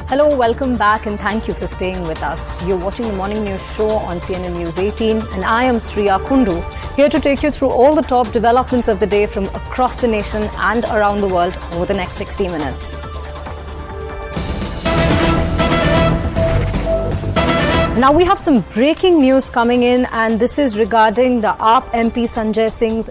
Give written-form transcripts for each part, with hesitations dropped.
Hello, welcome back and thank you for staying with us. You're watching the Morning News Show on CNN News 18 and I am Sriya Kundu, here to take you through all the top developments of the day from across the nation and around the world over the next 60 minutes. Now we have some breaking news coming in, and this is regarding the AAP MP Sanjay Singh's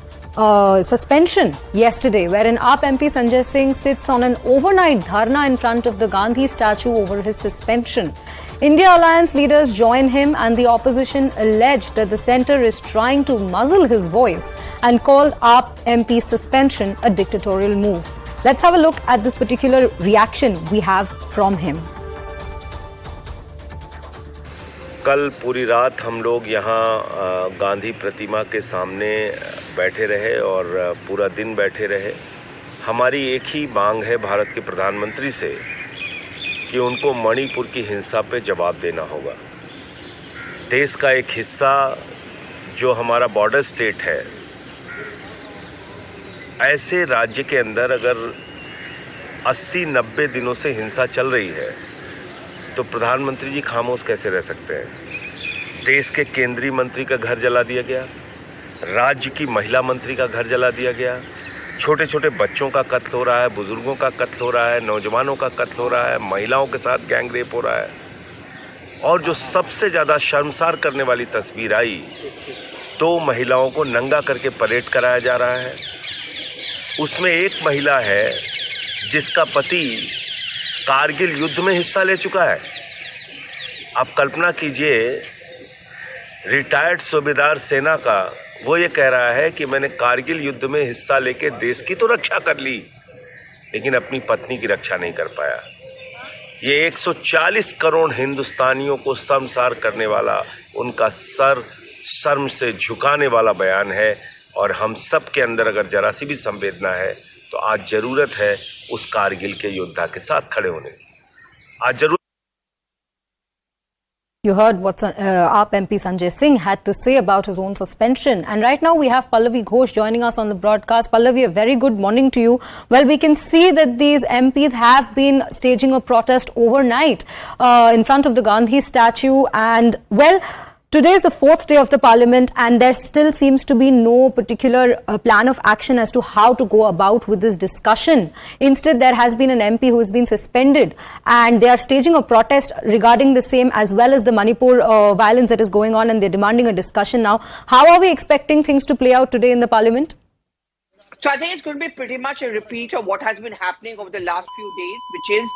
suspension yesterday, wherein AAP MP Sanjay Singh sits on an overnight dharna in front of the Gandhi statue over his suspension. India Alliance leaders join him, and the opposition alleged that the centre is trying to muzzle his voice and called AAP MP's suspension a dictatorial move. Let's have a look at this particular reaction we have from him. कल पूरी रात हम लोग यहाँ गांधी प्रतिमा के सामने बैठे रहे और पूरा दिन बैठे रहे। हमारी एक ही मांग है भारत के प्रधानमंत्री से कि उनको मणिपुर की हिंसा पे जवाब देना होगा। देश का एक हिस्सा जो हमारा बॉर्डर स्टेट है, ऐसे राज्य के अंदर अगर 80-90 दिनों से हिंसा चल रही है तो प्रधानमंत्री जी खामोश कैसे रह सकते हैं। देश के केंद्रीय मंत्री का घर जला दिया गया, राज्य की महिला मंत्री का घर जला दिया गया, छोटे छोटे बच्चों का कत्ल हो रहा है, बुजुर्गों का कत्ल हो रहा है, नौजवानों का कत्ल हो रहा है, महिलाओं के साथ गैंग रेप हो रहा है। और जो सबसे ज़्यादा शर्मसार करने वाली तस्वीर आई, 2 महिलाओं को नंगा करके परेड कराया जा रहा है। उसमें एक महिला है जिसका पति कारगिल युद्ध में हिस्सा ले चुका है। आप कल्पना कीजिए, रिटायर्ड सूबेदार सेना का वो ये कह रहा है कि मैंने कारगिल युद्ध में हिस्सा लेके देश की तो रक्षा कर ली, लेकिन अपनी पत्नी की रक्षा नहीं कर पाया। ये 140 करोड़ हिंदुस्तानियों को शर्मसार करने वाला, उनका सर शर्म से झुकाने वाला बयान है। और हम सब के अंदर अगर जरा सी भी संवेदना है तो आज जरूरत है उस कारगिल के योद्धा के साथ खड़े होने की। आज जरूर You heard what AAP MP Sanjay Singh had to say about his own suspension. And right now we have Pallavi Ghosh joining us on the broadcast. Pallavi, a very good morning to you. Well, we can see that these MPs have been staging a protest overnight in front of the Gandhi statue. And, well, today is the 4th day of the parliament, and there still seems to be no particular plan of action as to how to go about with this discussion. Instead, there has been an MP who has been suspended, and they are staging a protest regarding the same, as well as the Manipur violence that is going on, and they're demanding a discussion now. How are we expecting things to play out today in the parliament? So I think it's going to be pretty much a repeat of what has been happening over the last few days, which is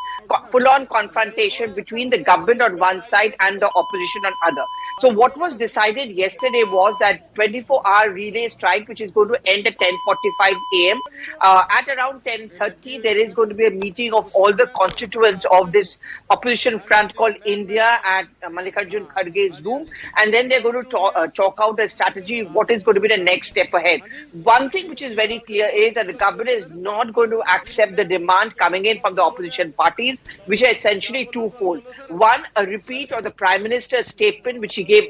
full-on confrontation between the government on one side and the opposition on other. So what was decided yesterday was that 24-hour relay strike, which is going to end at 10:45 a.m. At around 10:30, there is going to be a meeting of all the constituents of this opposition front called India at Mallikarjun Kharge's room, and then they're going to chalk out a strategy, what is going to be the next step ahead. One thing which is very clear is that the government is not going to accept the demand coming in from the opposition parties, which are essentially twofold. One, a repeat of the Prime Minister's statement which he gave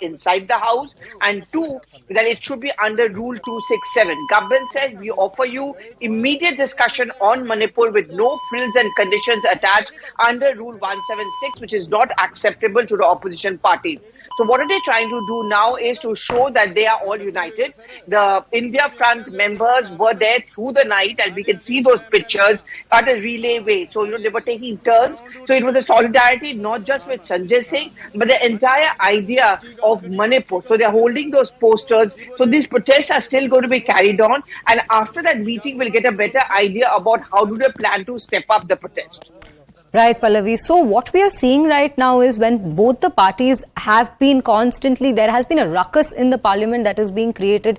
inside the House, and 2, that it should be under Rule 267. Government says we offer you immediate discussion on Manipur with no frills and conditions attached under Rule 176, which is not acceptable to the opposition parties. So what are they trying to do now is to show that they are all united. The India Front members were there through the night, and we can see those pictures at a relay way. So, they were taking turns. So it was a solidarity not just with Sanjay Singh, but the entire idea of Manipur. So they're holding those posters. So these protests are still going to be carried on. And after that meeting, we'll get a better idea about how do they plan to step up the protest. Right, Pallavi. So what we are seeing right now is when both the parties have been constantly, there has been a ruckus in the parliament that is being created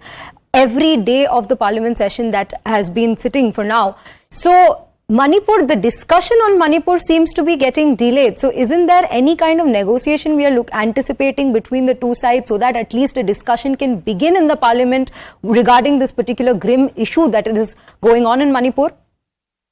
every day of the parliament session that has been sitting for now. So Manipur, the discussion on Manipur seems to be getting delayed. So isn't there any kind of negotiation we are anticipating between the two sides so that at least a discussion can begin in the parliament regarding this particular grim issue that is going on in Manipur?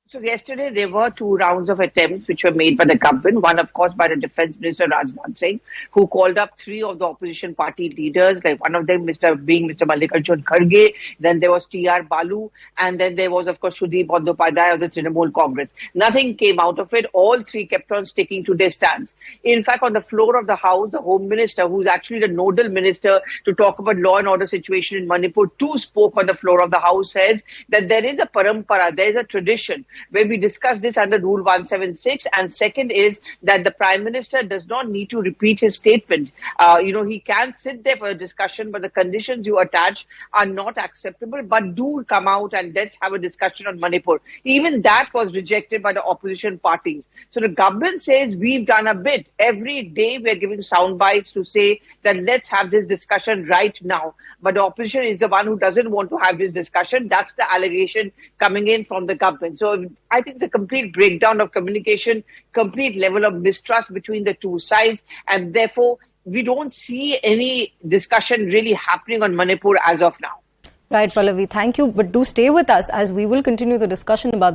So yesterday there were 2 rounds of attempts which were made by the government. One, of course, by the Defence Minister Rajya Singh, who called up 3 of the opposition party leaders, like one of them Mr. Mallikarjun Kharge, then there was T.R. Balu, and then there was, of course, Sudeep Bandyopadhyay of the Trinamool Congress. Nothing came out of it. All 3 kept on sticking to their stance. In fact, on the floor of the House, the Home Minister, who's actually the nodal minister to talk about law and order situation in Manipur, too spoke on the floor of the House, says that there is a parampara, there is a tradition where we discuss this under Rule 176. And second is that the Prime Minister does not need to repeat his statement. He can sit there for a discussion, but the conditions you attach are not acceptable. But do come out and let's have a discussion on Manipur. Even that was rejected by the opposition parties. So the government says we've done a bit. Every day we're giving sound bites to say that let's have this discussion right now. But the opposition is the one who doesn't want to have this discussion. That's the allegation coming in from the government. So I think the complete breakdown of communication, complete level of mistrust between the two sides, and therefore we don't see any discussion really happening on Manipur as of now. Right, Pallavi, thank you. But do stay with us as we will continue the discussion about